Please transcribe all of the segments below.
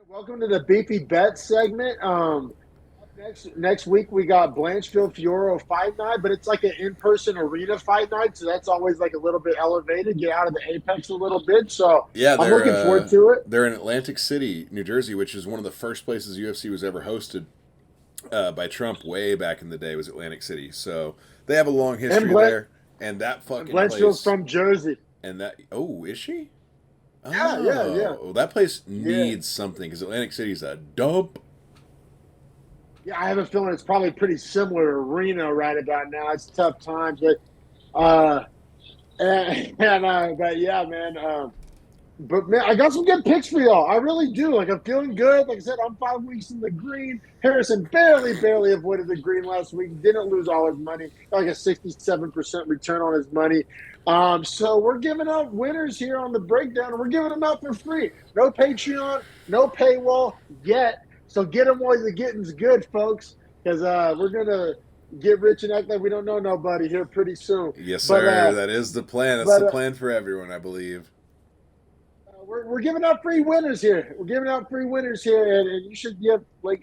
Welcome to the Beefy Bet segment. Next week we got Blanchfield Fiorot fight night, but it's like an in-person arena fight night, so that's always like a little bit elevated. Get out of the apex a little bit, so Yeah, I'm they're looking forward to it. they're in Atlantic City, New Jersey, which is one of the first places UFC was ever hosted by Trump way back in the day. Was Atlantic City, so they have a long And history there. And that fucking Blanchfield's place, from Jersey. and that is she? Yeah. Oh, that place Yeah, needs something because Atlantic City's a dump. yeah. I have a feeling it's probably pretty similar to Reno right about now. It's tough times, but uh, but yeah, man. But man, I got some good picks for y'all. I really do. Like I'm feeling good. Like I said, I'm 5 weeks in the green. Harrison barely avoided the green last week. Didn't lose all his money. Got like a 67% return on his money. So we're giving out winners here on the breakdown, and we're giving them out for free. No Patreon, no paywall yet. So get them while the getting's good, folks. Because we're gonna get rich and act like we don't know nobody here pretty soon. Yes, But sir. That is the plan. That's but the plan for everyone, I believe. we're giving out free winners here. We're giving out free winners here, and you should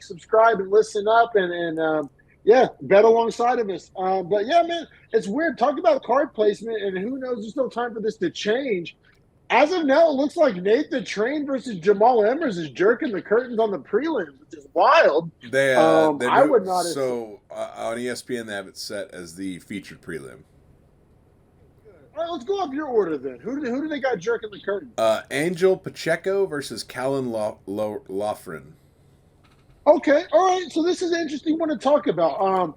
subscribe and listen up and yeah, bet alongside of us. But yeah, man, it's weird. Talk about card placement, and who knows? There's still time for this to change. As of now, it looks like Nate the Train versus Jamal Emmers is jerking the curtains on the prelims, which is wild. They I move would not. on ESPN they have it set as the featured prelim. All right, let's go off your order then. Who do they got jerking the curtains? Angel Pacheco versus Callan Loughran. Okay, all right. So this is an interesting one to talk about.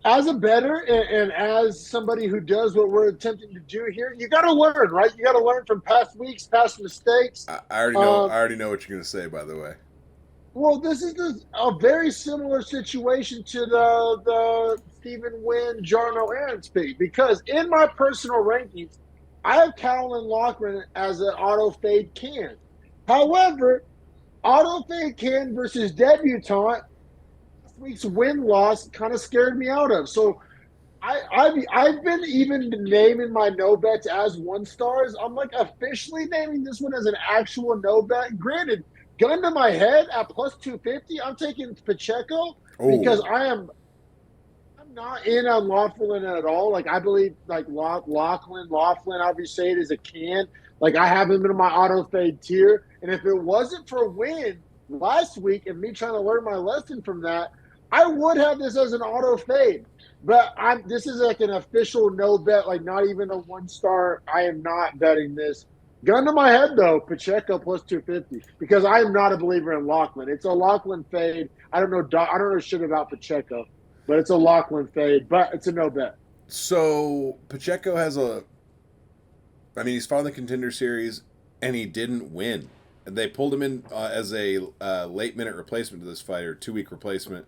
As a bettor and as somebody who does what we're attempting to do here, you got to learn, right? You got to learn from past weeks, past mistakes. I already know. I already know what you're gonna say. By the way. Well, this is a very similar situation to the Stephen Wynn, Jarno Aaron speak because in my personal rankings, I have Callan Loughran as an auto fade can. However, auto fade can versus debutant last week's win loss kind of scared me out of. So I've been even naming my no bets as 1 stars. I'm like officially naming this one as an actual no bet. Granted, gun to my head at plus 250, I'm taking Pacheco because Oh, I'm not in on Laughlin at all. Like I believe like Laughlin, obviously it is a can. Like I have him in my auto fade tier. And if it wasn't for Win last week and me trying to learn my lesson from that, I would have this as an auto fade. But this is like an official no bet, like not even a 1 star. I am not betting this. Gun to my head though, Pacheco plus 250 because I am not a believer in Laughlin. It's a Laughlin fade. I don't know shit about Pacheco, but it's a Laughlin fade. But it's a no bet. so Pacheco has a. I mean, he's fought in the Contender Series, and he didn't win. And they pulled him in as a late minute replacement to this fighter, 2 week replacement.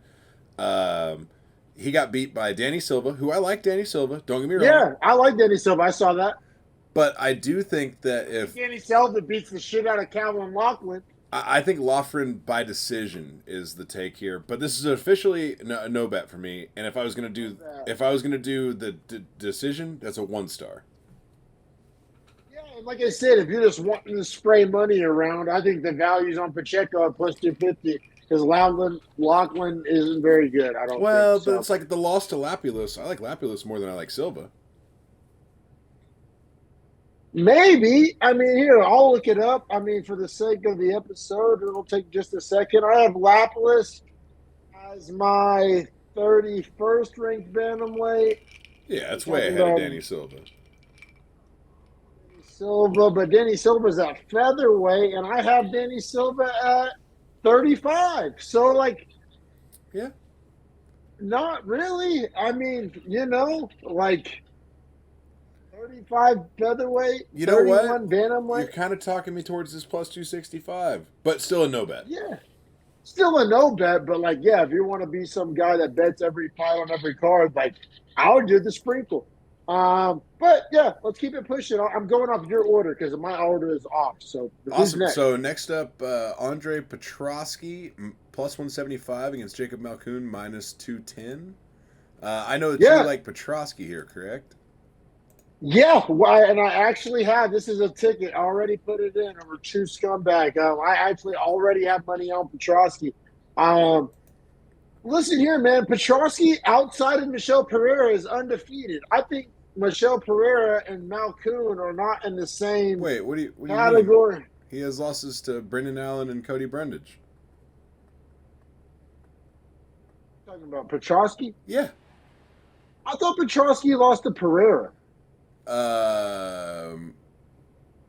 Um, he got beat by Danny Silva, who I like. Danny Silva. Don't get me wrong, Yeah, I like Danny Silva. I saw that. but I do think that if Danny Silva beats the shit out of Calvin Laughlin. I think Loughran by decision is the take here, but this is officially a no bet for me. And if I was gonna do the decision, that's a 1 star. Yeah, and like I said, if you're just wanting to spray money around, I think the value's on Pacheco at plus 250 because Laughlin isn't very good. I don't think Well, but so. it's like the loss to Lapulus. I like Lapulus more than I like Silva. Maybe. I mean, here, I'll look it up. I mean, for the sake of the episode, it'll take just a second. I have Lapis as my 31st ranked bantamweight. Yeah, We're that's way talking ahead of about Danny Silva. Silva, but Danny Silva's at featherweight, and I have Danny Silva at 35. So, like, Yeah. not really. I mean, like 35 featherweight, You know what? 31 You're bantamweight. kind of talking me towards this plus 265, but still a no bet. Yeah. Still a no bet, but like, yeah, if you want to be some guy that bets every fight on every card, like I would do the sprinkle. But yeah, let's keep it pushing. I'm going off your order because my order is off. So who's Awesome. next? So next up, Andre Petrosky plus 175 against Jacob Malkoun minus 210. I know that Yeah, you like Petrosky here, correct? Yeah, and I actually have. This is a ticket. I already put it in. I'm a true scumbag. I actually already have money on Petrosky. Um, Listen here, man. Petrosky outside of Michelle Pereira is undefeated. I think Michelle Pereira and Malkoun are not in the same Wait, what do you mean? category. He has losses to Brendan Allen and Cody Brundage. Talking about Petrosky. Yeah. I thought Petrosky lost to Pereira. Um,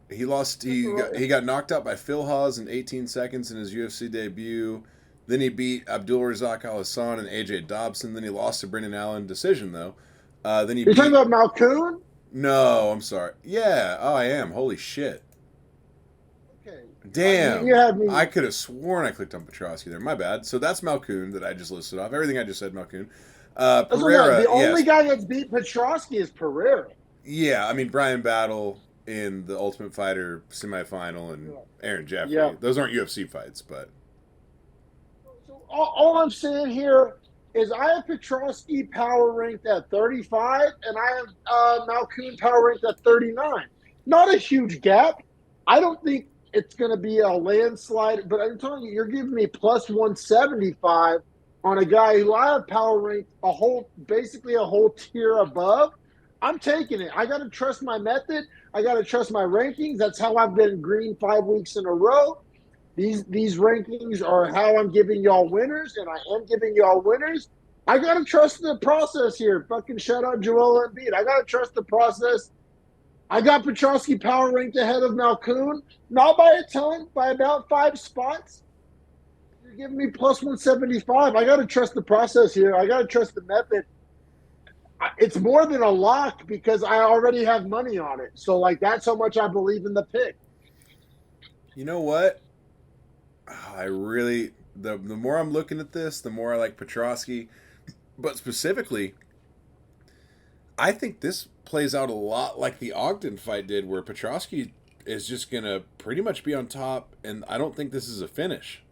he lost. He got knocked out by Phil Hawes in 18 seconds in his UFC debut. Then he beat Abdul Razak Al Hassan and AJ Dobson. Then he lost to Brendan Allen decision though. Then he You're talking beat. about Malkoun? No, I'm sorry. Yeah. Oh, I am. Holy shit. Okay. You Damn. have me. I could have sworn I clicked on Petrosky there. My bad. So that's Malkoun that I just listed off. Everything I just said, Malkoun. That's what I'm saying. Pereira, The only yes. guy that's beat Petrosky is Pereira. Yeah, I mean Brian Battle in the Ultimate Fighter semifinal and Aaron Yeah. Jeffrey. Those aren't UFC fights, but So all I'm saying here is I have Petrosky power ranked at 35, and I have Malkoun power ranked at 39. Not a huge gap. I don't think it's going to be a landslide, but I'm telling you, you're giving me plus 175 on a guy who I have power ranked basically a whole tier above. I'm taking it. I got to trust my method. I got to trust my rankings. That's how I've been green 5 weeks in a row. These rankings are how I'm giving y'all winners, and I am giving y'all winners. I gotta trust the process here. Fucking shout out Joel Embiid. I gotta trust the process. I got Petrosky power ranked ahead of Malkoun, not by a ton, by about 5 spots. You're giving me plus 175. I gotta trust the process here. I gotta trust the method. It's more than a lock because I already have money on it. So like that's how much I believe in the pick. you know what? I really the more I'm looking at this, the more I like Petrosky. But specifically, I think this plays out a lot like the Ogden fight did, where Petrosky is just gonna pretty much be on top, and I don't think this is a finish.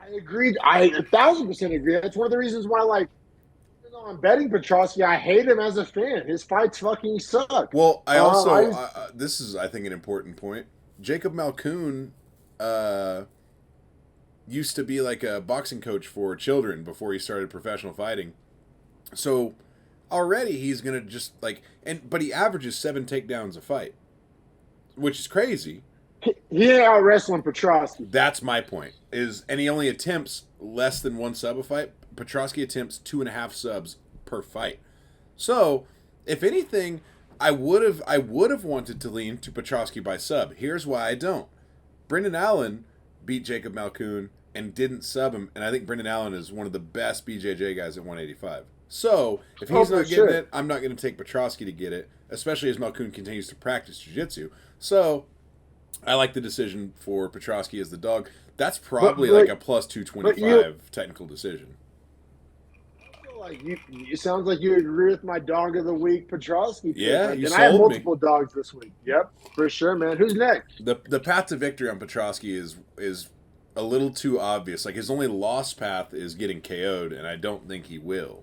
I agreed. I 1,000% agree. That's one of the reasons why, like, even though I'm betting Petrosky, I hate him as a fan. His fights fucking suck. Well, I I also just, this is I think an important point. Jacob Malkoun uh, used to be like a boxing coach for children before he started professional fighting. So already he's gonna just but he averages 7 takedowns a fight, which is crazy. he ain't out wrestling Petrosky. That's my point. And he only attempts less than 1 sub a fight. Petrosky attempts 2.5 subs per fight. So, if anything, I would have wanted to lean to Petrosky by sub. Here's why I don't. Brendan Allen beat Jacob Malkoun and didn't sub him, and I think Brendan Allen is one of the best BJJ guys at 185. So, if he's not getting it, I'm not going to take Petrosky to get it, especially as Malkoun continues to practice jiu-jitsu. So, I like the decision for Petrosky as the dog. That's probably like a plus 225 technical decision. Like it sounds like you agree with my dog of the week, Petrosky. Yeah, you and sold I have me. multiple dogs this week. Yep, for sure, man. Who's next? The path to victory on Petrosky is a little too obvious. Like his only lost path is getting KO'd, and I don't think he will.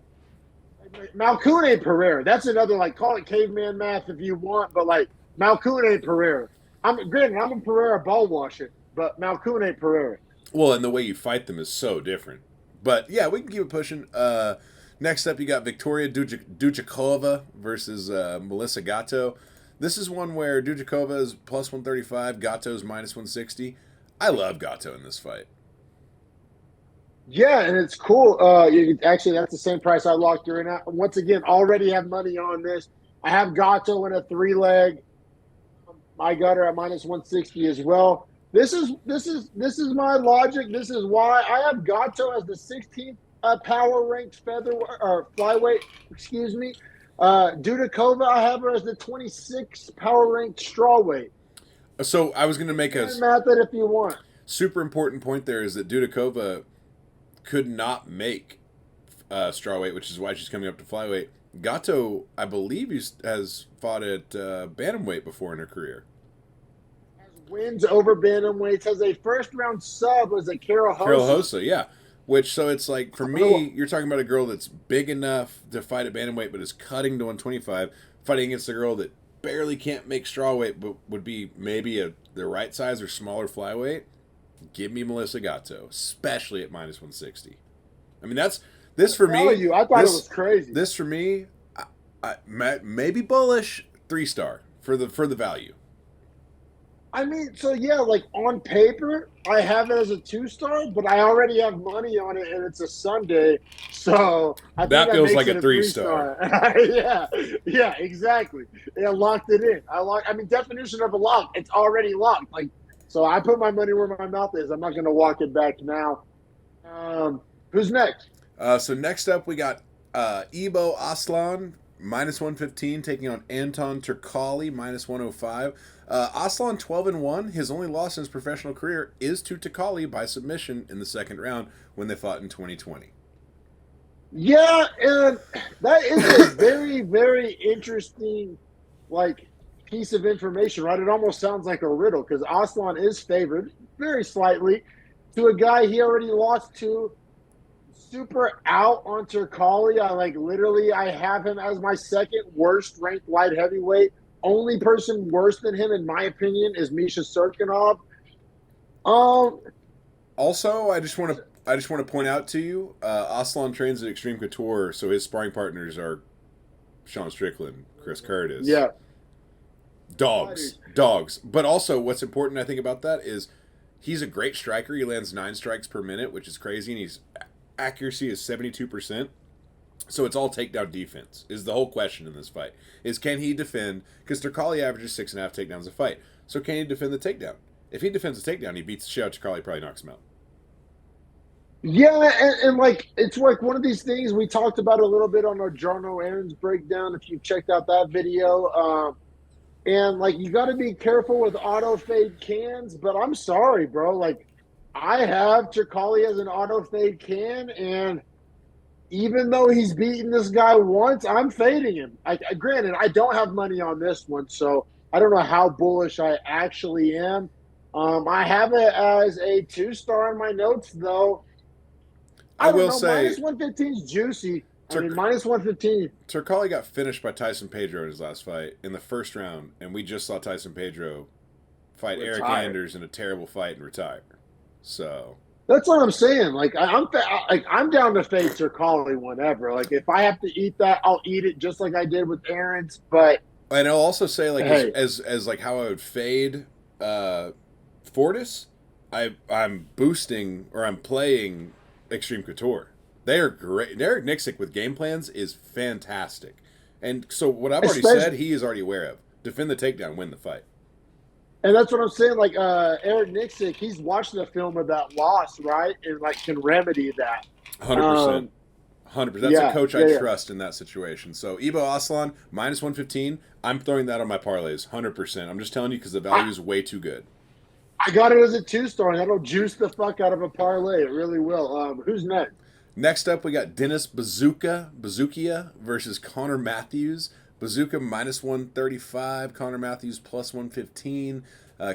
Malkoun ain't Pereira. That's another, like, call it caveman math if you want, but like Malkoun ain't Pereira. I'm a Pereira ball washer, but Malkoun ain't Pereira. Well, and the way you fight them is so different. But yeah, we can keep it pushing. Next up, you got Victoria Dujakova versus Melissa Gatto. This is one where Dujakova is plus 135, Gatto's minus 160. I love Gatto in this fight. Yeah, and it's cool. Actually, that's the same price I locked her in at. Once again, already have money on this. I have Gatto in a 3-leg. I got her at minus 160 as well. This is my logic. This is why I have Gatto as the 16th power ranked feather or flyweight. Excuse me. Dudakova, I have her as the 26th power ranked strawweight. So I was going to make a method if you want. Super important point there is that Dudakova could not make strawweight, which is why she's coming up to flyweight. Gatto, I believe, has fought at bantamweight before in her career. Has wins over bantamweights. Has a first round sub as a Carol Hossa, yeah. Which, so it's like, for me, you're talking about a girl that's big enough to fight at bantamweight, but is cutting to 125. fighting against a girl that barely can't make strawweight, but would be maybe the right size or smaller flyweight, give me Melissa Gatto, especially at -160. I mean, this for me. I thought it was crazy. This for me, maybe bullish 3-star for the value. I mean, so yeah, like on paper, I have it as a 2-star, but I already have money on it, and it's a Sunday, so I think that feels makes like a 3-star. yeah, exactly. Yeah, locked it in. I mean, definition of a lock, it's already locked. Like, so I put my money where my mouth is. I'm not going to walk it back now. Who's next? So next up, we got Ibo Aslan, -115, taking on Anton Turkalj, -105. Aslan 12-1. His only loss in his professional career is to Turkalj by submission in the second round when they fought in 2020. Yeah, and that is a very, very interesting, like, piece of information, right? It almost sounds like a riddle because Aslan is favored very slightly to a guy he already lost to. Super out on Turkalj. I have him as my second worst ranked light heavyweight. Only person worse than him, in my opinion, is Misha Serkinov. Also, I just want to point out to you, Aslan trains at Extreme Couture, so his sparring partners are Sean Strickland, Chris Curtis. Yeah. Dogs. But also, what's important, I think, about that is he's a great striker. He lands 9 strikes per minute, which is crazy, and his accuracy is 72%. So it's all takedown defense is the whole question in this fight. Is can he defend? Because Turkalj averages 6.5 takedowns a fight. So can he defend the takedown? If he defends the takedown, he beats the shit out of Turkalj, probably knocks him out. Yeah, and like it's like one of these things we talked about a little bit on our Jarno Aaron's breakdown. If you checked out that video, and like you got to be careful with auto fade cans. But I'm sorry, bro. Like I have Turkalj as an auto fade can, and even though he's beaten this guy once, I'm fading him. Granted, I don't have money on this one, so I don't know how bullish I actually am. I have it as a 2-star in my notes, though. I will say -115 is juicy. -115. Turkalj got finished by Tyson Pedro in his last fight in the first round, and we just saw Tyson Pedro fight Eric Anders in a terrible fight and retire. So that's what I'm saying. Like I'm down to fade Turkalj whenever. Like if I have to eat that, I'll eat it just like I did with Aaron's. But and I'll also say like as like how I would fade Fortis, I'm boosting or I'm playing Extreme Couture. They are great. Derek Nixick with game plans is fantastic. And so what I've already said, he is already aware of. Defend the takedown, win the fight. And that's what I'm saying. Like Eric Nixick, he's watched the film of that loss, right? And like can remedy that. 100%. 100%. That's a coach I trust in that situation. So Ibo Aslan, -115. I'm throwing that on my parlays, 100%. I'm just telling you because the value is way too good. I got it as a 2-star, and that'll juice the fuck out of a parlay. It really will. Who's next? Next up, we got Dennis Bazookia versus Connor Matthews. Bazooka -135, Connor Matthews +115.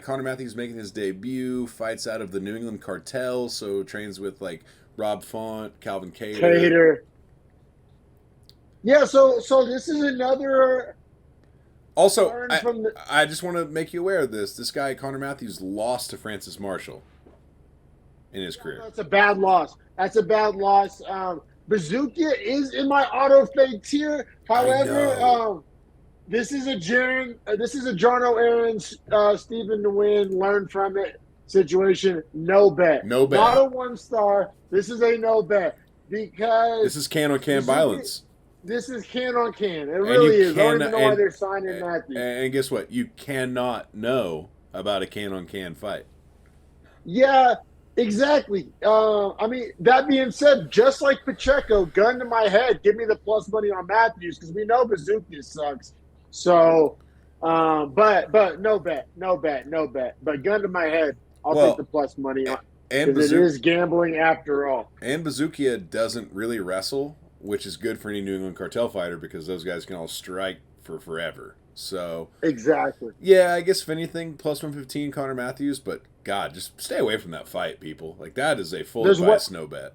Connor Matthews making his debut, fights out of the New England cartel, so trains with like Rob Font, Calvin Kattar. Yeah, so this is another. Also, I just want to make you aware of this. This guy, Connor Matthews, lost to Francis Marshall in his career. That's a bad loss. Bazooka is in my auto fade tier. However, this is a Jarno Aaron's Stephen to win, learn from it situation. No bet. No bet. Not a 1-star. This is a no bet because this is can on can violence. This is can on can. It really is. I don't even know why they're signing Matthews. And guess what? You cannot know about a can on can fight. Yeah. Exactly. I mean, that being said, just like Pacheco, gun to my head, give me the plus money on Matthews because we know Bazooka sucks. So, but no bet. But gun to my head, I'll take the plus money on because it is gambling after all. And Bazooka doesn't really wrestle, which is good for any New England cartel fighter because those guys can all strike for forever. So exactly. Yeah, I guess if anything, +115 Connor Matthews, but God, just stay away from that fight, people. Like that is a full advice no bet.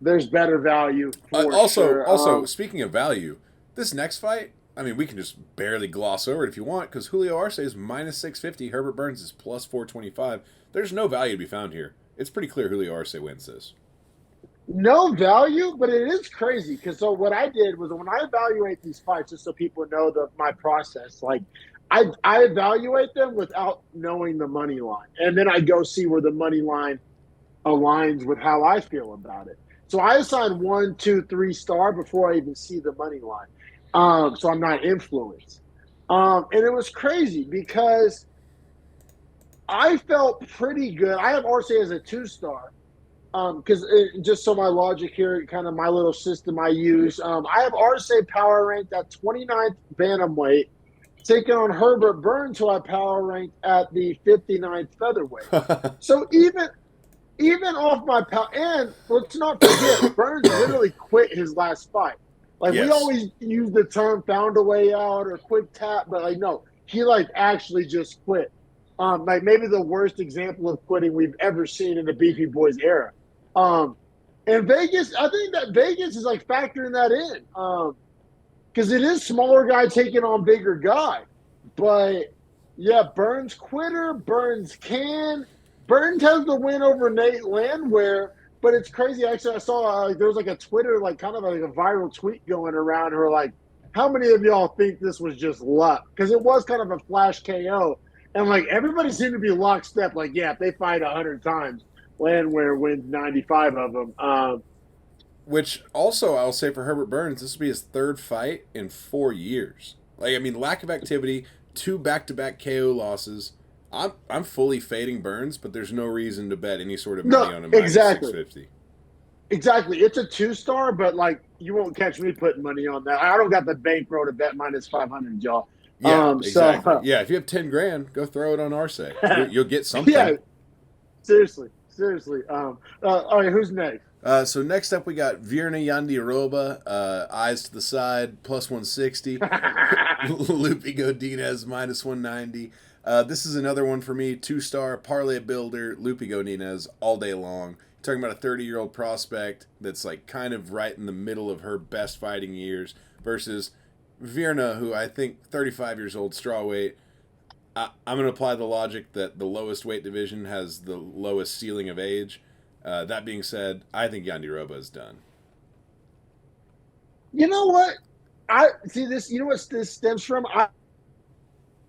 There's better value. Also, speaking of value, this next fight, I mean, we can just barely gloss over it if you want, because Julio Arce is minus 650. Herbert Burns is plus 425. There's no value to be found here. It's pretty clear Julio Arce wins this. No value, but it is crazy because so what I did was when I evaluate these fights, just so people know my process, like I evaluate them without knowing the money line, and then I go see where the money line aligns with how I feel about it. So I assign 1, 2, 3 star before I even see the money line, so I'm not influenced. And it was crazy because I felt pretty good. I have Arce as a 2-star. Because just so my logic here, kind of my little system I use, I have Arce power ranked at 29th bantamweight, taking on Herbert Burns, who I power ranked at the 59th featherweight. So even off my power, and let's not forget, Burns literally quit his last fight. Like we always use the term "found a way out" or "quick tap," but like no, he like actually just quit. Like maybe the worst example of quitting we've ever seen in the Beefy Boys era. And Vegas, I think that Vegas is like factoring that in. Because it is smaller guy taking on bigger guy. But yeah, Burns quitter, Burns has the win over Nate Landwehr, but it's crazy. Actually, I saw there was like a Twitter, like kind of like a viral tweet going around her like, how many of y'all think this was just luck? Because it was kind of a flash KO. And like everybody seemed to be lockstep, like, yeah, if they fight 100 times, Landwehr wins 95 of them. Which also, I'll say for Herbert Burns, this will be his 3rd fight in 4 years. Like, I mean, lack of activity, 2 back-to-back KO losses. I'm fully fading Burns, but there's no reason to bet any sort of money on him. Exactly. 650. Exactly. It's a 2-star, but like you won't catch me putting money on that. I don't got the bankroll to bet minus 500, y'all. Yeah, exactly. Yeah, if you have 10 grand, go throw it on Arce. You'll get something. Yeah, seriously. All right, who's next? So next up, we got Virna Yandiroba, eyes to the side, plus 160. Lupe Godinez, minus 190. This is another one for me, 2-star parlay builder, Lupe Godinez, all day long. Talking about a 30-year-old prospect that's like kind of right in the middle of her best fighting years versus Virna, who I think 35 years old, strawweight. I'm going to apply the logic that the lowest weight division has the lowest ceiling of age. That being said, I think Yandiroba is done. You know what? I see this. You know what this stems from? I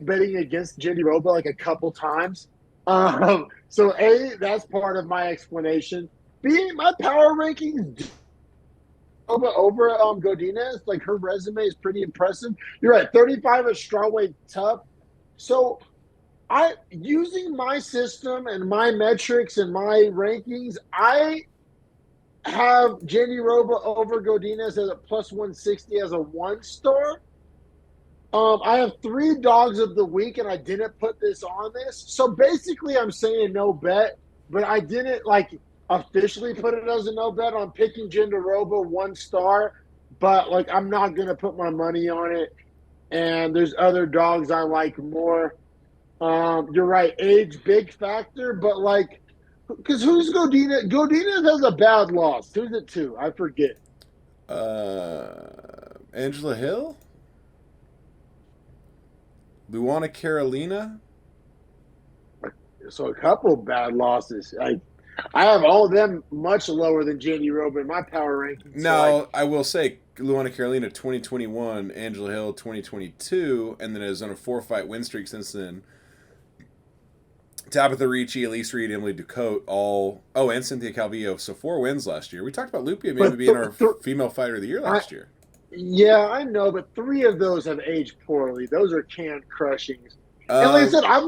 betting against Yandiroba like a couple times. So A, that's part of my explanation. B, my power rankings over Godinez, like her resume is pretty impressive. You're right, 35 at strawweight tough. So using my system and my metrics and my rankings, I have Yandiroba over Godinez as a plus 160 as a 1-star. I have 3 dogs of the week, and I didn't put this on this. So basically, I'm saying no bet, but I didn't like officially put it as a no bet. I'm picking Yandiroba 1-star, but like I'm not gonna put my money on it. And there's other dogs I like more. You're right, age big factor, but like, because who's Godinez? Godinez has a bad loss. Who's it to? I forget. Angela Hill? Luana Carolina? So a couple bad losses. I have all of them much lower than Yandiroba in my power rankings. No, I will say Luana Carolina 2021, Angela Hill 2022, and then is on a 4-fight win streak since then. Tabitha Ricci, Elise Reed, Emily Ducote, and Cynthia Calvillo. So 4 wins last year. We talked about Lupe maybe being our female fighter of the year last year. Yeah, I know, but 3 of those have aged poorly. Those are can crushings. And like I said, I've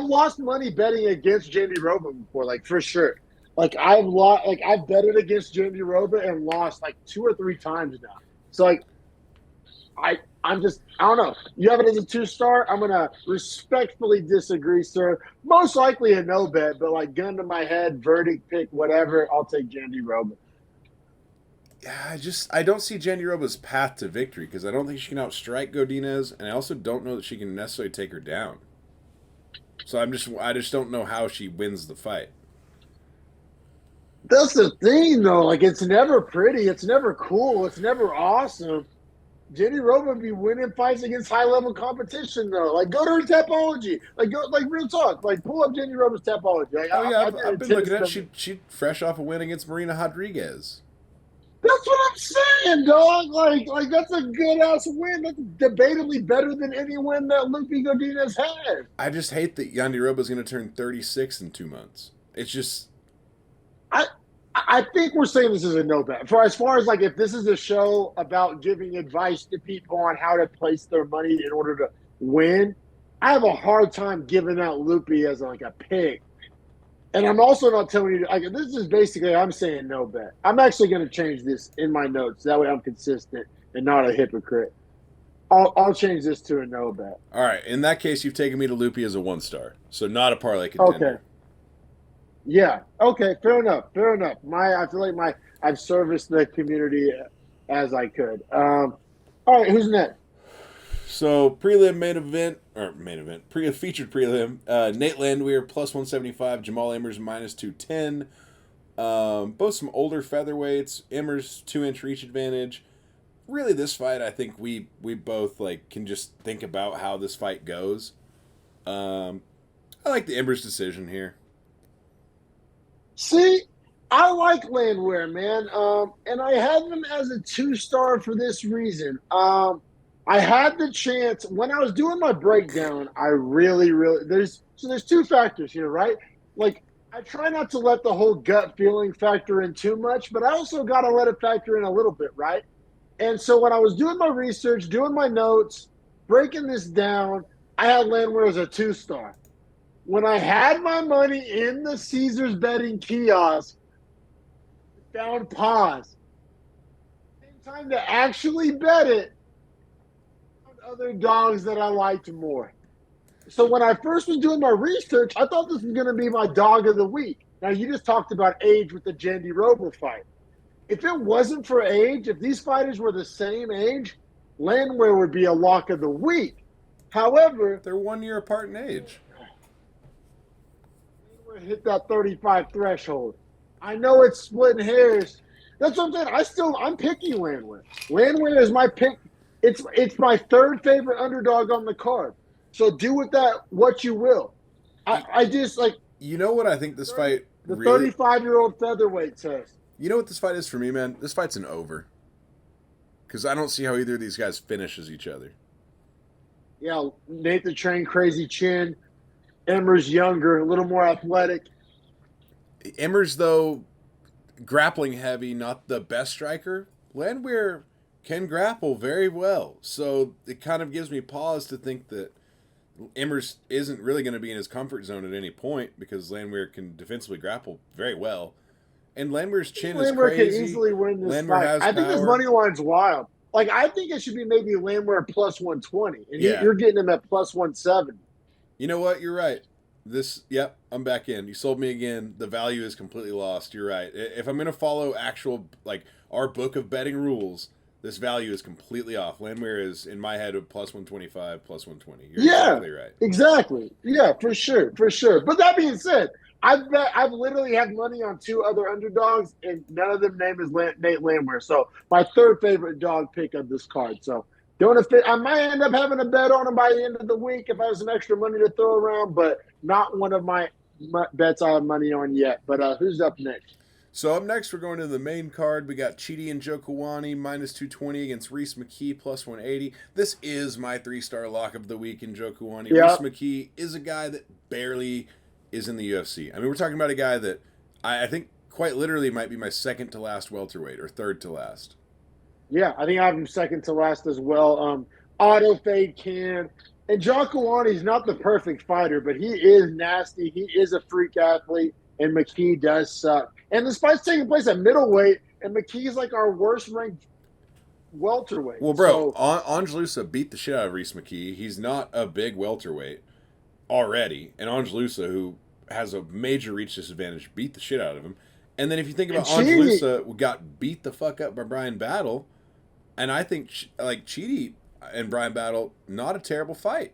lost money betting against Yandiroba before, like for sure. Like I've betted against Yandiroba and lost like 2 or 3 times now. So like I don't know. You have it as a 2-star. I'm gonna respectfully disagree, sir. Most likely a no bet, but like gun to my head, verdict pick, whatever. I'll take Yandiroba. Yeah, I don't see Yandiroba's path to victory because I don't think she can outstrike Godinez, and I also don't know that she can necessarily take her down. So I just don't know how she wins the fight. That's the thing, though. Like, it's never pretty. It's never cool. It's never awesome. Jenny Rome would be winning fights against high level competition though. Like go to her Tapology. Like go like real talk. Like pull up Jenny Rome's Tapology. Like Oh yeah, I I've did a been looking test at it. of She fresh off a win against Marina Rodriguez. That's what I'm saying, dog. Like that's a good ass win. That's debatably better than any win that Lupe Godinez had. I just hate that Yandy Roba's going to turn 36 in 2 months. It's just I I think we're saying this is a no bet. For as far as like if this is a show about giving advice to people on how to place their money in order to win, I have a hard time giving out Lupe as like a pick. And I'm also not telling you like this is basically I'm saying no bet. I'm actually going to change this in my notes. That way I'm consistent and not a hypocrite. I'll change this to a no bet. all right. In that case, you've taken me to Loopy as a 1-star, so not a parlay Okay. contender. Yeah. Okay. Fair enough. Fair enough. I feel like I've serviced the community as I could. All right. Who's next? So prelim featured prelim. Nate Landwehr plus 175, Jamal Emmers minus 210. Both some older featherweights. Emmers 2-inch reach advantage. Really, this fight, I think we both like can just think about how this fight goes. I like the Emmers decision here. See, I like Landwehr, man. And I have him as a 2-star for this reason. I had the chance when I was doing my breakdown. I really there's two factors here, right? Like I try not to let the whole gut feeling factor in too much, but I also got to let it factor in a little bit, right? And so when I was doing my research, doing my notes, breaking this down, I had Landwehr as a 2-star. When I had my money in the Caesars betting kiosk, found pause. Same time to actually bet it, found other dogs that I liked more. So when I first was doing my research, I thought this was going to be my dog of the week. Now, you just talked about age with the Jandy Rober fight. If it wasn't for age, if these fighters were the same age, Landwehr would be a lock of the week. However, They're 1 year apart in age. Landwehr hit that 35 threshold. I know it's splitting hairs. That's what I'm saying. I'm picking Landwehr. Landwehr is my pick. It's my third favorite underdog on the card. So do with that what you will. I just like You know what I think this fight the really 35-year-old featherweight test. You know what this fight is for me, man? This fight's an over. Because I don't see how either of these guys finishes each other. Yeah, Nathan Train, crazy chin. Emmers younger, a little more athletic. Emmers, though, grappling heavy, not the best striker. Landwehr can grapple very well. So it kind of gives me pause to think that Emmers isn't really going to be in his comfort zone at any point because Landwehr can defensively grapple very well. And Landwehr's chin is Landwehr crazy. can easily win this Landwehr fight. has I think this power. money line's wild. Like I think it should be maybe Landwehr plus 120, and Yeah. you're getting him at plus 170. You know what? You're right. Yep, I'm back in. You sold me again. The value is completely lost. You're right. If I'm going to follow actual, like, our book of betting rules, this value is completely off. Landwehr is, in my head, a plus 125, plus 120. You're exactly right. Exactly. Yeah, for sure. But that being said, I've literally had money on 2 other underdogs, and none of them name is Nate Landwehr. So my third favorite dog pick of this card. So I might end up having a bet on him by the end of the week if I have some extra money to throw around, but not one of my bets I have money on yet. But who's up next? So up next, we're going to the main card. We got Chidi Njokuani minus 220 against Reese McKee plus 180. This is my 3-star lock of the week in Njokuani. Yep. Reese McKee is a guy that barely is in the UFC. I mean, we're talking about a guy that I think quite literally might be my second to last welterweight or third to last. Yeah, I think I have him second to last as well. Auto fade can. And Njokuani's not the perfect fighter, but he is nasty. He is a freak athlete, and McKee does suck. And this fight's taking place at middleweight, and McKee's like our worst ranked welterweight. Well, bro, Angelusa beat the shit out of Reese McKee. He's not a big welterweight already. And Angelusa, who has a major reach disadvantage, beat the shit out of him. And then if you think about Angelusa, got beat the fuck up by Brian Battle. And I think, like, Chidi and Brian Battle, not a terrible fight.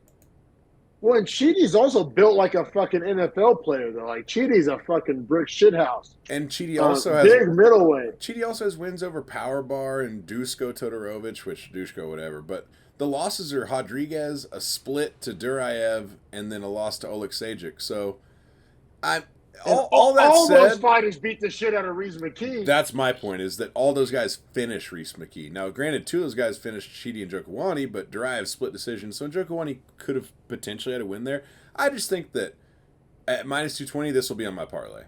Well, and Chidi's also built like a fucking NFL player though. Like Chidi's a fucking brick shithouse. And Big middleweight. Chidi also has wins over Power Bar and Dusko Todorovic, which Dusko whatever. But the losses are Rodriguez, a split to Duraev, and then a loss to Oleg Sajic. So I And all that all said, those fighters beat the shit out of Reese McKee. that's my point, is that all those guys finish Reese McKee. Now, granted, two of those guys finished Chidi Njokuani, but Duraev split decision, so Njokuani could have potentially had a win there. I just think that at minus 220, this will be on my parlay.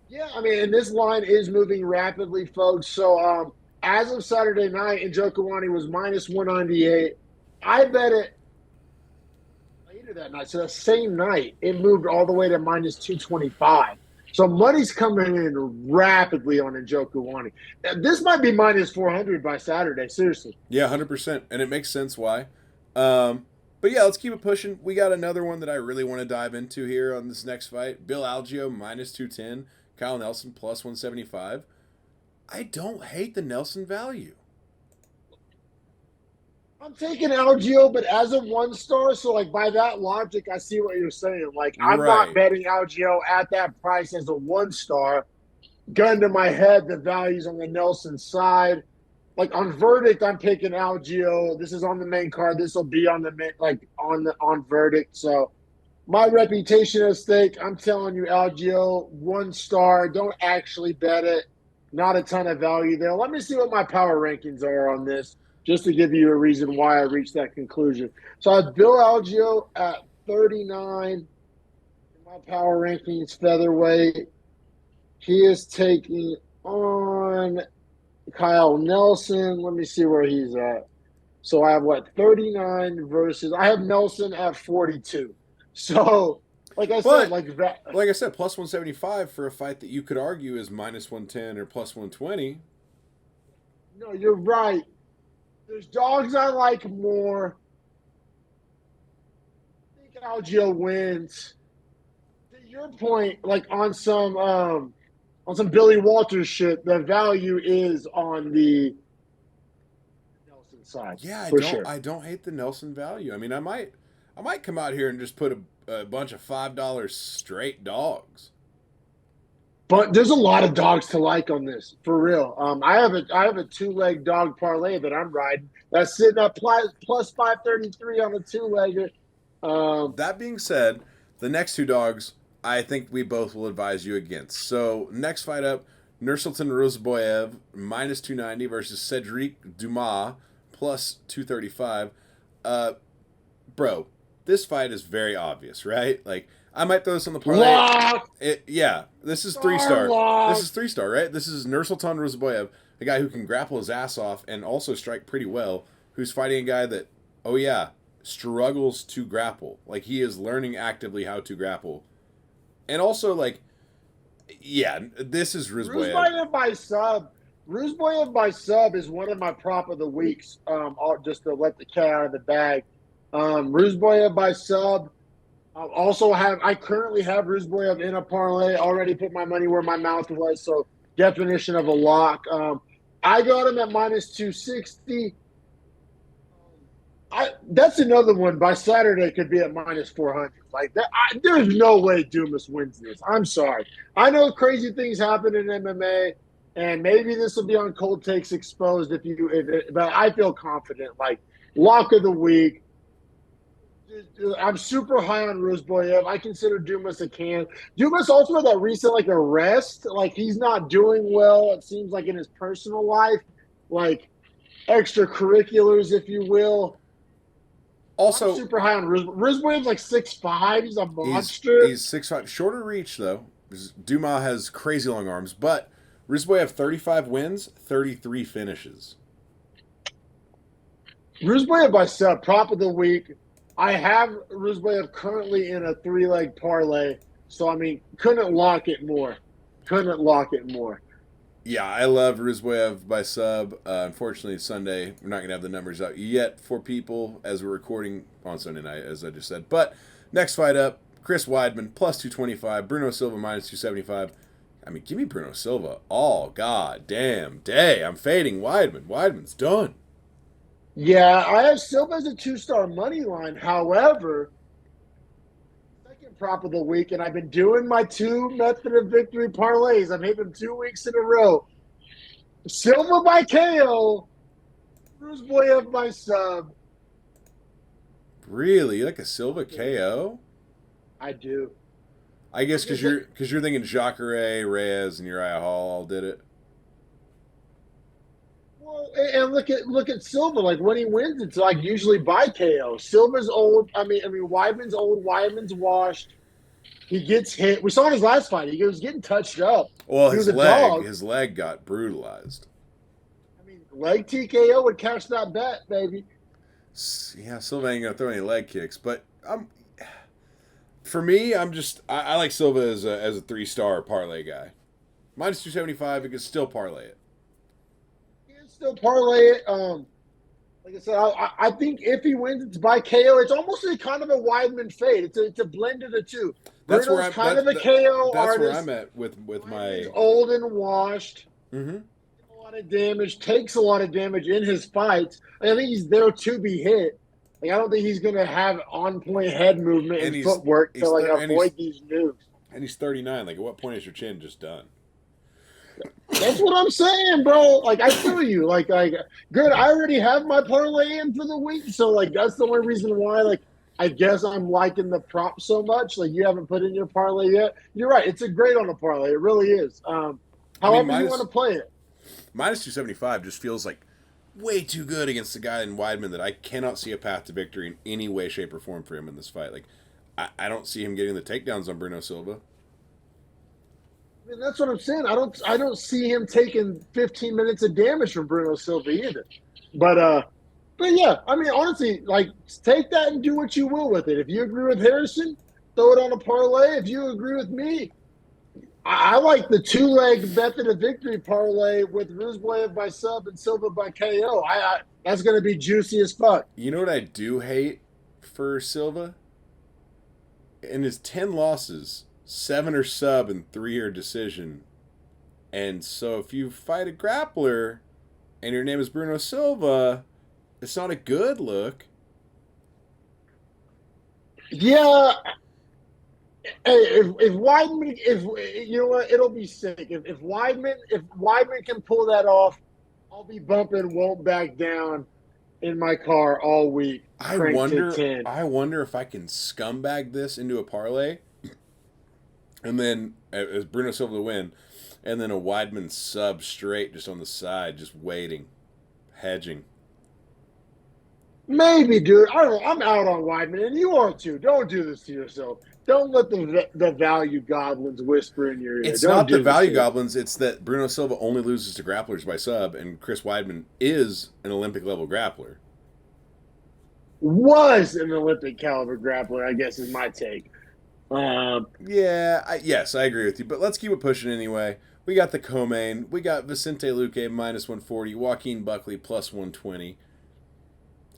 Yeah, I mean, and this line is moving rapidly, folks. So as of Saturday night, Njokuani was minus 198. I bet it later that night. So the same night, it moved all the way to minus 225. So money's coming in rapidly on Njokuani. This might be minus 400 by Saturday, seriously. Yeah, 100%. And it makes sense why. But yeah, let's keep it pushing. We got another one that I really want to dive into here on this next fight. Bill Algeo, minus 210. Kyle Nelson, plus 175. I don't hate the Nelson value. I'm taking Algeo, but as a one star, so like by that logic, I see what you're saying. Like I'm not Right. betting Algeo at that price as a one star. Gun to my head, the value's on the Nelson side. Like on verdict, I'm picking Algeo. This is on the main card. This will be on the main, like on verdict. So my reputation at stake. I'm telling you, Algeo, one star. Don't actually bet it. Not a ton of value there. Let me see what my power rankings are on this, just to give you a reason why I reached that conclusion. So I have Bill Algeo at 39 in my power rankings, featherweight. He is taking on Kyle Nelson. Let me see where he's at. So I have 39 versus I have Nelson at 42. So like I said, But, like that. like I said, plus 175 for a fight that you could argue is minus 110 or plus 120. No, you're right. There's dogs I like more. I think Algeo wins. To your point, like on some Billy Walters shit, the value is on the Nelson side. Yeah, For sure. I don't hate the Nelson value. I mean, I might come out here and just put a bunch of $5 straight dogs. But there's a lot of dogs to like on this, for real. I have a two-leg dog parlay that I'm riding. That's sitting at plus 533 on a two-legger. That being said, the next two dogs, I think we both will advise you against. So, next fight up, Nursultan Rozboyev, minus 290 versus Cedric Dumas, plus 235. Bro, this fight is very obvious, right? Like, I might throw this on the parlay. Lock! Yeah, this is 3-star. Lock! This is 3-star, right? This is Nursultan Rozboyev, a guy who can grapple his ass off and also strike pretty well, who's fighting a guy that, oh yeah, struggles to grapple. Like, he is learning actively how to grapple. And also, like, yeah, this is Rozboyev. Rozboyev by sub. Rozboyev by sub is one of my prop of the weeks. Just to let the cat out of the bag. Rozboyev by sub. I currently have Rozboyev in a parlay. Already put my money where my mouth was. So definition of a lock. I got him at minus 260. That's another one. By Saturday, could be at minus 400. Like that, there's no way Dumas wins this. I'm sorry. I know crazy things happen in MMA, and maybe this will be on Cold Takes Exposed but I feel confident. Like lock of the week. I'm super high on Rozboyev. I consider Dumas a can. Dumas also had that recent like arrest. Like he's not doing well. It seems like in his personal life, like extracurriculars, if you will. Also, I'm super high on Rozboyev's like 6'5". He's a monster. He's 6'5". Shorter reach, though. Dumas has crazy long arms, but Rozboyev 35 wins, 33 finishes. Rozboyev by sub, prop of the week. I have Rozboyev currently in a 3-leg parlay, so I mean, couldn't lock it more. Yeah, I love Rozboyev by sub. Unfortunately, Sunday, we're not going to have the numbers out yet for people as we're recording on Sunday night, as I just said. But next fight up, Chris Weidman, plus 225. Bruno Silva, minus 275. I mean, give me Bruno Silva all goddamn day. I'm fading Weidman. Weidman's done. Yeah, I have Silva as a 2-star money line. However, prop of the week, and I've been doing my 2 method of victory parlays. I've hit them 2 weeks in a row. Silva by KO, Bruce Boyev by sub. Really? You like a Silva KO? I do. I guess because you're thinking Jacare, Reyes, and Uriah Hall all did it. Well, and look at Silva. Like when he wins, it's like usually by KO. Silva's old. I mean, Weidman's old. Weidman's washed. He gets hit. We saw in his last fight. He was getting touched up. Well, He was his leg got brutalized. I mean, leg TKO would catch that bet, baby. Yeah, Silva ain't gonna throw any leg kicks, but for me, I like Silva as a 3-star parlay guy. Minus 275, you can still parlay it. He can still parlay it. Like I said, I think if he wins, it's by KO. It's almost kind of a Weidman fade. It's a blend of the two. That's Bruno's where I'm kind of a KO that's artist. where I'm at with my. He's old and washed. Mm-hmm. A lot of damage, takes a lot of damage in his fights. I think he's there to be hit. Like I don't think he's going to have on-point head movement and footwork to avoid these moves. And he's 39. Like, at what point is your chin just done? That's what I'm saying, bro. Like I feel you. Like good. I already have my parlay in for the week, so like that's the only reason why. Like I guess I'm liking the prop so much. Like you haven't put in your parlay yet. You're right. It's a great on a parlay. It really is. However you want to play it. Minus 275 just feels like way too good against the guy in Weidman that I cannot see a path to victory in any way, shape, or form for him in this fight. Like I don't see him getting the takedowns on Bruno Silva. I mean, that's what I'm saying. I don't see him taking 15 minutes of damage from Bruno Silva either. But yeah, I mean, honestly, like take that and do what you will with it. If you agree with Harrison, throw it on a parlay. If you agree with me, I like the 2-leg method of victory parlay with Ruzboyev by sub and Silva by KO. That's going to be juicy as fuck. You know what I do hate for Silva? In his 10 losses, 7 are sub and 3 are decision. And so if you fight a grappler and your name is Bruno Silva, it's not a good look. Yeah. Hey, if Weidman, you know what, it'll be sick. If Weidman can pull that off, I'll be bumping won't back down in my car all week. I wonder if I can scumbag this into a parlay, and then as Bruno Silva to win, and then a Weidman sub straight just on the side, just waiting, hedging. Maybe, dude. I don't know. I'm out on Weidman, and you are too. Don't do this to yourself. Don't let the value goblins whisper in your ear. It's not the value goblins. It's that Bruno Silva only loses to grapplers by sub, and Chris Weidman is an Olympic-level grappler. Was an Olympic caliber grappler, I guess, is my take. Yes, I agree with you. But let's keep it pushing anyway. We got the co-main. We got Vicente Luque minus 140, Joaquin Buckley plus 120.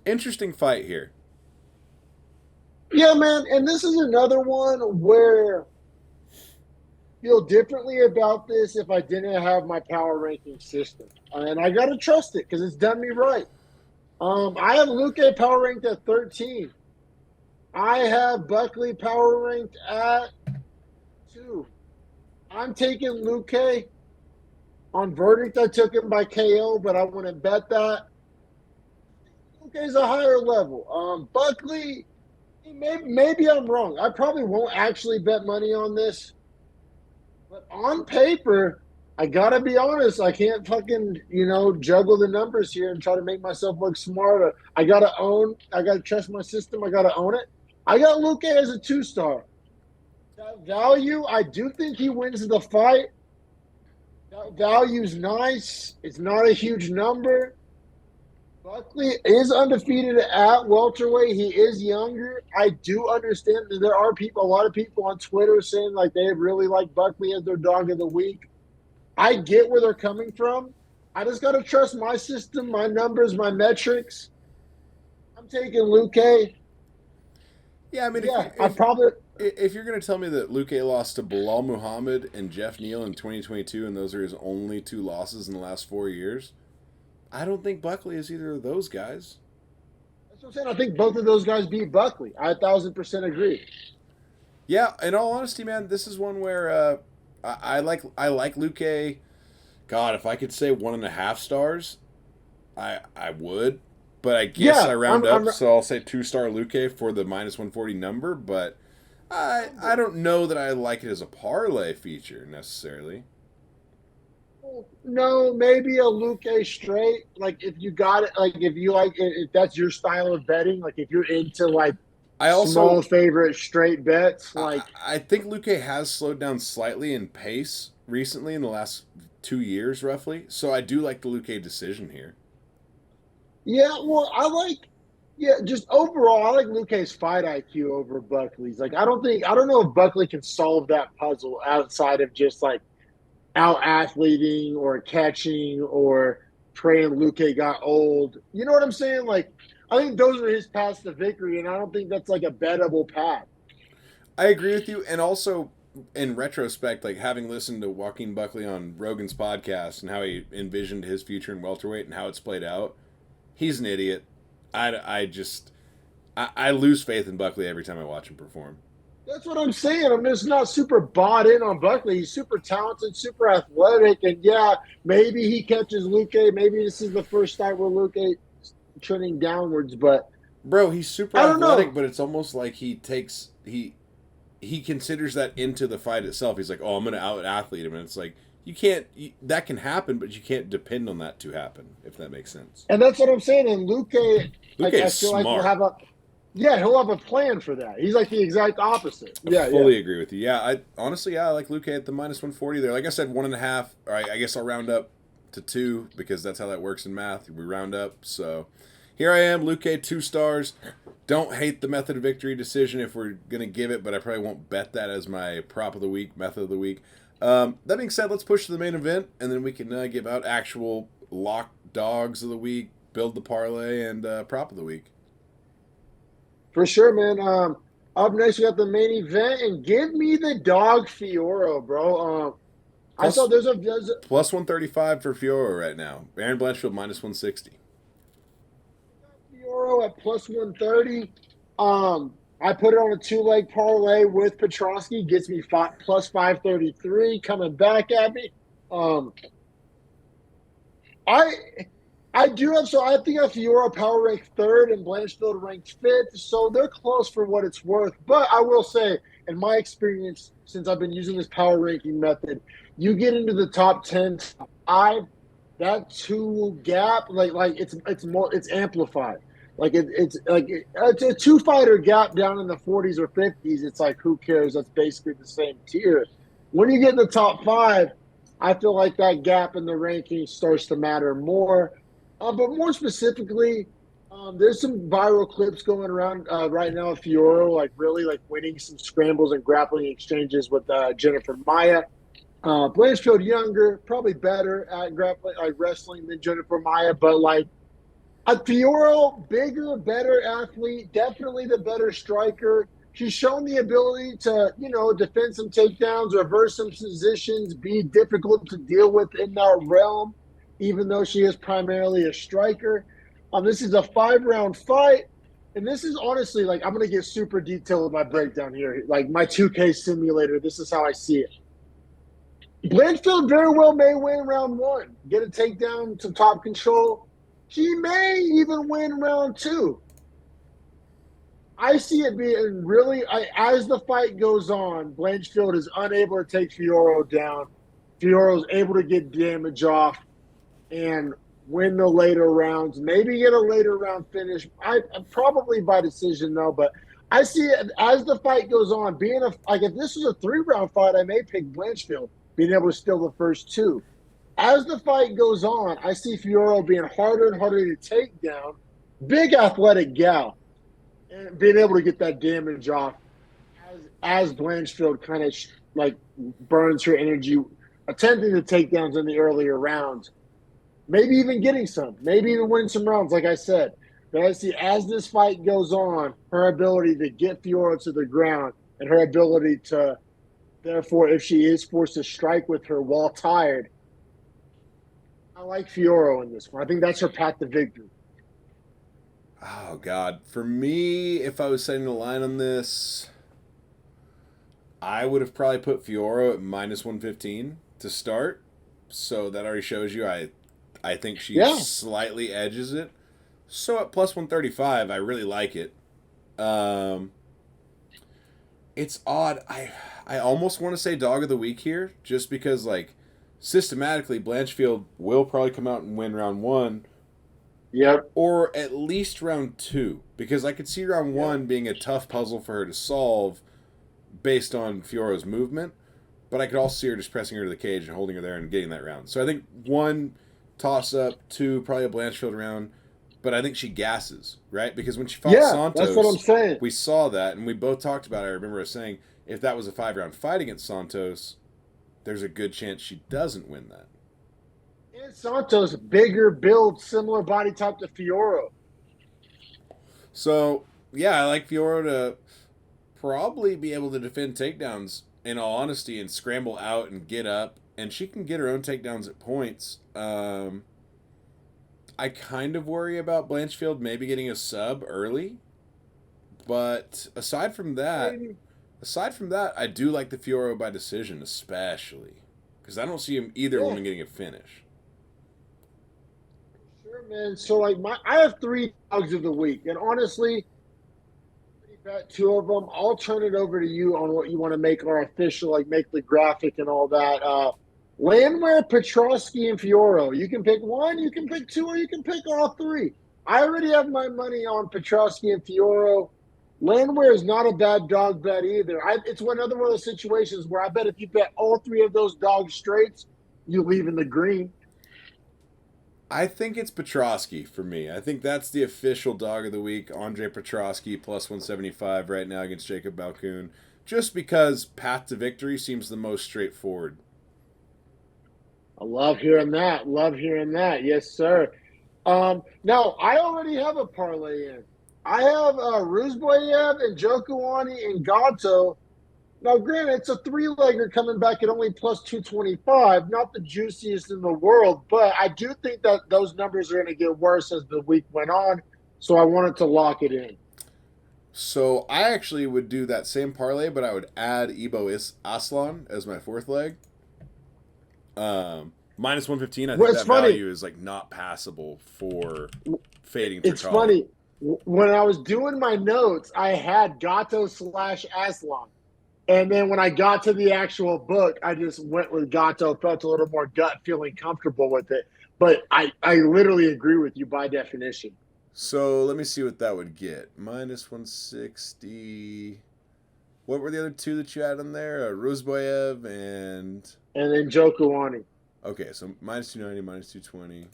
Interesting fight here. Yeah, man, and this is another one where I feel differently about this if I didn't have my power ranking system. And I got to trust it because it's done me right. I have Luque power ranked at 13. I have Buckley power ranked at 2. I'm taking Luque. On verdict, I took him by KO, but I wouldn't bet that. Luque's a higher level. Buckley, maybe I'm wrong. I probably won't actually bet money on this. But on paper, I got to be honest. I can't fucking, juggle the numbers here and try to make myself look smarter. I got to trust my system. I got to own it. I got Luque as a 2-star. That value, I do think he wins the fight. That value's nice. It's not a huge number. Buckley is undefeated at welterweight. He is younger. I do understand that there are a lot of people on Twitter saying like they really like Buckley as their dog of the week. I get where they're coming from. I just got to trust my system, my numbers, my metrics. I'm taking Luque. Yeah, I mean, if you're going to tell me that Luque lost to Bilal Muhammad and Jeff Neal in 2022, and those are his only 2 losses in the last 4 years, I don't think Buckley is either of those guys. That's what I'm saying. I think both of those guys beat Buckley. I 1,000% agree. Yeah, in all honesty, man, this is one where I like Luque. God, if I could say 1.5 stars, I would. But I guess I Yeah, round up, so I'll say 2-star Luque for the -140 number. But I don't know that I like it as a parlay feature necessarily. no, maybe a Luke straight. Like if you got it, like if you like, if that's your style of betting, like if you're into like I small also favorite straight bets, I, like I think Luque has slowed down slightly in pace recently in the last 2 years, roughly. So I do like the Luque decision here. yeah, well, yeah, just overall, I like Luke's fight IQ over Buckley's. Like I don't know if Buckley can solve that puzzle outside of just like out athleting or catching or praying Luke got old. You know what I'm saying? Like, I think those are his paths to victory, and I don't think that's like a bettable path. I agree with you, and also in retrospect, like having listened to Joaquin Buckley on Rogan's podcast and how he envisioned his future in welterweight and how it's played out, he's an idiot. I just I lose faith in Buckley every time I watch him perform. That's what I'm saying. I'm just not super bought in on Buckley. He's super talented, super athletic, and yeah, maybe he catches Luke. Maybe this is the first time where Luke trending downwards, but Bro, he's super I don't athletic, know. but it's almost like he considers that into the fight itself. He's like, "Oh, I'm going to out athlete him," and it's like you can't. That can happen, but you can't depend on that to happen. If that makes sense. And that's what I'm saying. And Luke, Luke like I is feel like we'll smart. have a yeah, he'll have a plan for that. He's like the exact opposite. I Yeah, yeah. fully agree with you. Yeah, I honestly, yeah, I like Luque at the -140 there. Like I said, 1.5. Or I guess I'll round up to 2 because that's how that works in math. We round up. So here I am, Luque, 2 stars. Don't hate the method of victory decision if we're gonna give it, but I probably won't bet that as my prop of the week, method of the week. That being said, let's push to the main event, and then we can give out actual lock dogs of the week, build the parlay, and prop of the week. For sure, man. Up next we got the main event, and give me the dog Fiorot, bro. I saw Plus there's a plus 135 for Fiorot right now. Aaron Blanchfield -160. Fiorot at plus 130. I put it on a two-leg parlay with Petrosky, gets me plus 533 coming back at me. Um, I I do have so I think I have Fiora power ranked third and Blanchfield ranked fifth, so they're close for what it's worth. But I will say, in my experience, since I've been using this power ranking method, you get into the top 10, top 5, that two gap, it's amplified. It's a two fighter gap down in the 40s or 50s. It's like who cares? That's basically the same tier. When you get in the top 5, I feel like that gap in the rankings starts to matter more. But more specifically, there's some viral clips going around right now of Fioro, like really like winning some scrambles and grappling exchanges with Jennifer Maia. Blanchfield younger, probably better at grappling, like wrestling than Jennifer Maia, but like a Fioro, bigger, better athlete, definitely the better striker. She's shown the ability to, defend some takedowns, reverse some positions, be difficult to deal with in that realm, even though she is primarily a striker. This is a 5-round fight. And this is honestly, like, I'm going to get super detailed with my breakdown here. Like, my 2K simulator, this is how I see it. Blanchfield very well may win round 1, get a takedown to top control. She may even win round 2. I see it being really, as the fight goes on, Blanchfield is unable to take Fioro down. Fioro's able to get damage off and win the later rounds, maybe get a later round finish. Probably by decision though, but I see it as the fight goes on, if this was a 3-round fight, I may pick Blanchfield, being able to steal the first 2. As the fight goes on, I see Fioro being harder and harder to take down. Big athletic gal, and being able to get that damage off as Blanchfield kind of burns her energy, attempting the takedowns in the earlier rounds. Maybe even getting some, maybe even winning some rounds, like I said. But I see as this fight goes on, her ability to get Fioro to the ground and her ability to, therefore, if she is forced to strike with her while tired, I like Fioro in this one. I think that's her path to victory. Oh God, for me, if I was setting the line on this, I would have probably put Fiorot at minus 115 to start. So that already shows you I think she Yeah. slightly edges it. So at plus 135, I really like it. Um, it's odd. I almost want to say dog of the week here, just because like systematically Blanchfield will probably come out and win round one, Yep. or at least round two, because I could see round Yep. one being a tough puzzle for her to solve based on Fioro's movement. But I could also see her just pressing her to the cage and holding her there and getting that round. So I think one toss up, two probably a Blanchfield round, but I think she gasses, right? Because when she fought Yeah, Santos, that's what I'm saying. we saw that, and we both talked about it. I remember us saying if that was a 5-round fight against Santos, there's a good chance she doesn't win that. And Santos, bigger build, similar body type to Fiorot. So yeah, I like Fiora to probably be able to defend takedowns in all honesty and scramble out and get up, and she can get her own takedowns at points. I kind of worry about Blanchfield maybe getting a sub early, but aside from that, I do like the Fiora by decision, especially because I don't see either Yeah, woman getting a finish. sure, man. So like I have three dogs of the week, and honestly, bet two of them. I'll turn it over to you on what you want to make our official, like make the graphic and all that. Landwehr, Petrosky, and Fioro. You can pick one, you can pick two, or you can pick all three. I already have my money on Petrosky and Fioro. Landwehr is not a bad dog bet either. It's another one of those situations where I bet if you bet all three of those dogs straights, you leave in the green. I think it's Petrosky for me. I think that's the official dog of the week. Andre Petrosky plus 175 right now against Jacob Balcoon. Just because path to victory seems the most straightforward. I love hearing that. Love hearing that. Yes, sir. Now I already have a parlay in. I have Ruzboyev and Njokuani and Gato. Now, granted, it's a three-legger coming back at only plus 225, not the juiciest in the world, but I do think that those numbers are going to get worse as the week went on, so I wanted to lock it in. So I actually would do that same parlay, but I would add Aslan as my fourth leg. Minus 115, I think Well, it's that funny. value is like not passable for fading It's Tricala. funny. When I was doing my notes, I had Gato / Aslan. And then when I got to the actual book, I just went with Gato, felt a little more gut feeling comfortable with it. But I literally agree with you by definition. So let me see what that would get. Minus 160. What were the other two that you had on there? Ruzboyev and... And then Njokuani. Okay, so minus 290, minus 220.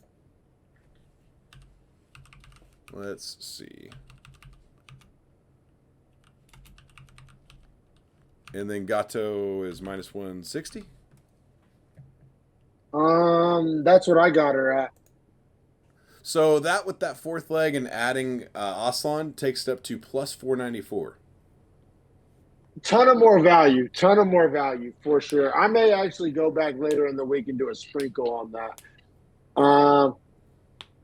Let's see. And then Gato is minus 160? That's what I got her at. So that with that fourth leg and adding Aslan takes it up to plus 494. Ton of more value for sure. I may actually go back later in the week and do a sprinkle on that.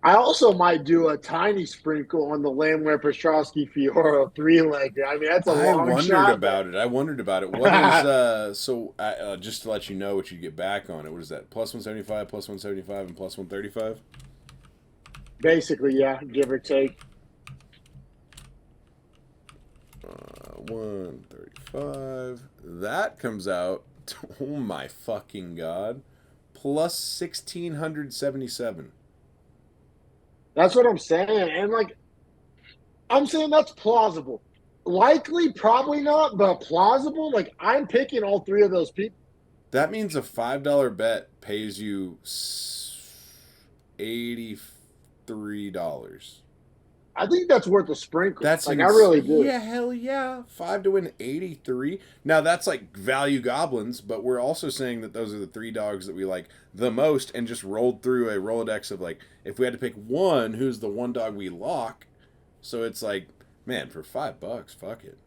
I also might do a tiny sprinkle on the Landwehr Petrosky Fioro three-legger. I mean, that's a long shot. I wondered about it. What is just to let you know what you get back on it? What is that? Plus 175, plus 175, and plus 135? Basically, yeah, give or take. 135. That comes out. Oh my fucking god! Plus 1,677. That's what I'm saying. And like, I'm saying that's plausible. Likely, probably not, but plausible. Like, I'm picking all three of those people. That means a $5 bet pays you $83. I think that's worth a sprinkle. That's like, I really do. Yeah, hell yeah. 5 to win 83. Now, that's like value goblins, but we're also saying that those are the three dogs that we like the most and just rolled through a Rolodex of like, if we had to pick one, who's the one dog we lock? So it's like, man, for $5, fuck it.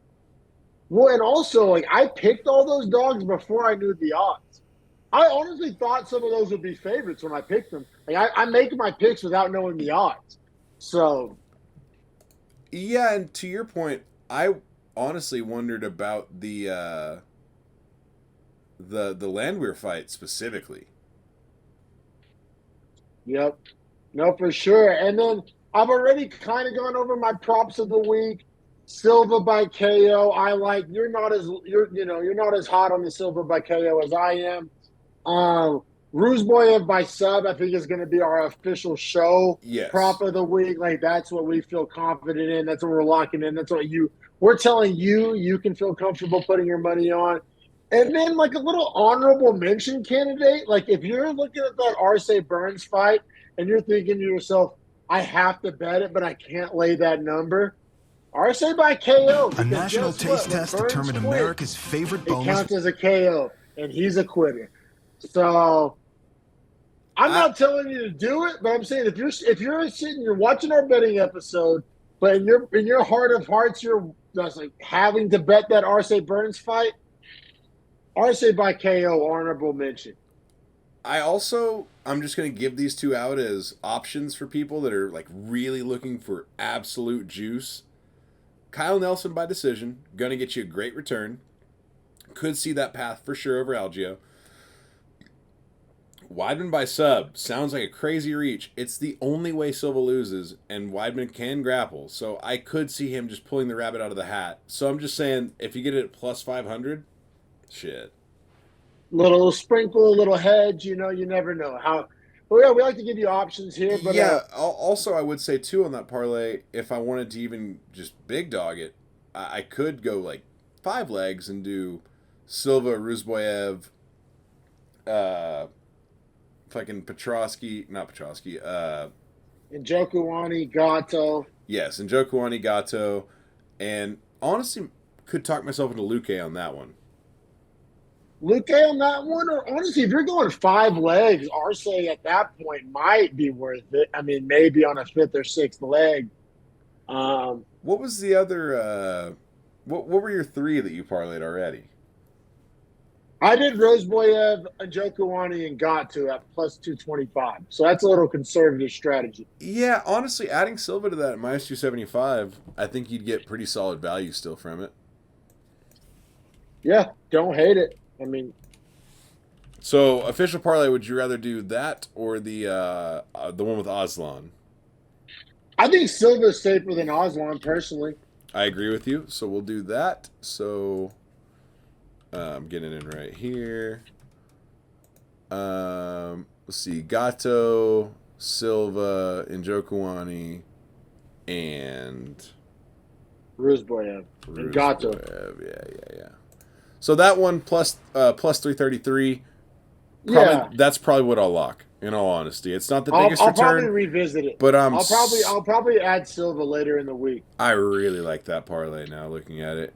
Well, and also, like, I picked all those dogs before I knew the odds. I honestly thought some of those would be favorites when I picked them. Like, I make my picks without knowing the odds. So... Yeah, and to your point, I honestly wondered about the the Landwehr fight specifically. Yep. No, for sure. And then I've already kind of gone over my props of the week. Silva by KO. I like you're not as hot on the Silva by KO as I am. Um, Ruzboyev by sub, I think is going to be our official show Yes. prop of the week. Like that's what we feel confident in. That's what we're locking in. That's what we're telling you can feel comfortable putting your money on. And then like a little honorable mention candidate. Like if you're looking at that Arce Burns fight and you're thinking to yourself, I have to bet it, but I can't lay that number. Arce by KO. A Because national guess what? taste When test Burns determined quits, America's favorite it boneless. counts as a KO, and he's a quitter. So I'm not telling you to do it, but I'm saying if you're sitting, you're watching our betting episode, but in your heart of hearts, you're just like having to bet that Arce Burns fight. Arce by KO, honorable mention. I'm just going to give these two out as options for people that are like really looking for absolute juice. Kyle Nelson by decision, going to get you a great return. Could see that path for sure over Algio. Weidman by sub sounds like a crazy reach. It's the only way Silva loses, and Weidman can grapple. So I could see him just pulling the rabbit out of the hat. So I'm just saying, if you get it at plus 500, shit. Little sprinkle, a little hedge, you never know. Well, yeah, we like to give you options here, but yeah. Also, I would say too on that parlay, if I wanted to even just big dog it, I could go like 5 legs and do Silva, Ruzboyev, fucking not Petrosky. Njokuani, Gato. Yes, Njokuani, Gato, and honestly, could talk myself into Luque on that one. Luque on that one, or honestly, if you're going 5 legs, Arce at that point might be worth it. I mean, maybe on a 5th or 6th leg. What was the other? What were your 3 that you parlayed already? I did Roseboyev, Njokuani, and Gato at plus 225. So that's a little conservative strategy. Yeah, honestly, adding Silva to that at minus 275, I think you'd get pretty solid value still from it. Yeah, don't hate it. I mean, so official parlay, would you rather do that or the one with Aslan? I think Silva's safer than Aslan, personally. I agree with you. So we'll do that. So I'm getting in right here. Let's see, Gato, Silva, Njokuani, and Ruzboyev. And Gato. Yeah. So that one plus 333. Yeah, that's probably what I'll lock. In all honesty, it's not the biggest return. I'll probably revisit it, but I'll probably add Silva later in the week. I really like that parlay now. Looking at it.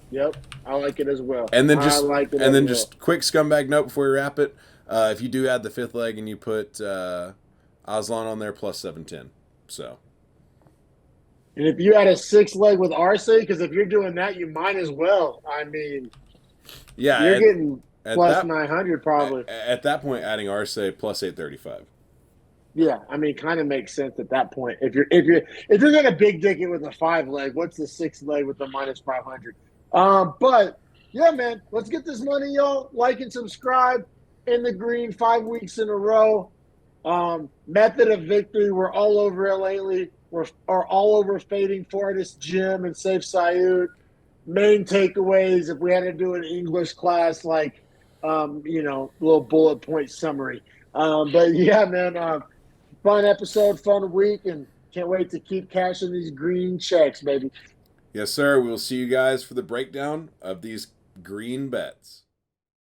Yep, I like it as well. And then just quick scumbag note before we wrap it. If you do add the 5th leg and you put Aslan on there, plus 710. So. And if you had a 6th leg with Arce, because if you're doing that, you might as well. I mean, yeah, you're getting plus 900 probably. At that point, adding Arce plus 835. Yeah, I mean, kind of makes sense at that point. If you're gonna big dick it with a 5 leg, what's the 6th leg with the minus 500? But yeah, man, let's get this money, y'all. Like and subscribe. In the green 5 weeks in a row. Method of victory. We're all over it lately. We're all over fading Fortis Jim and Safe Sayud. Main takeaways, if we had to do an English class, like, little bullet point summary. But yeah, man, fun episode, fun week, and can't wait to keep cashing these green checks, baby. Yes, sir. We'll see you guys for the breakdown of these green bets.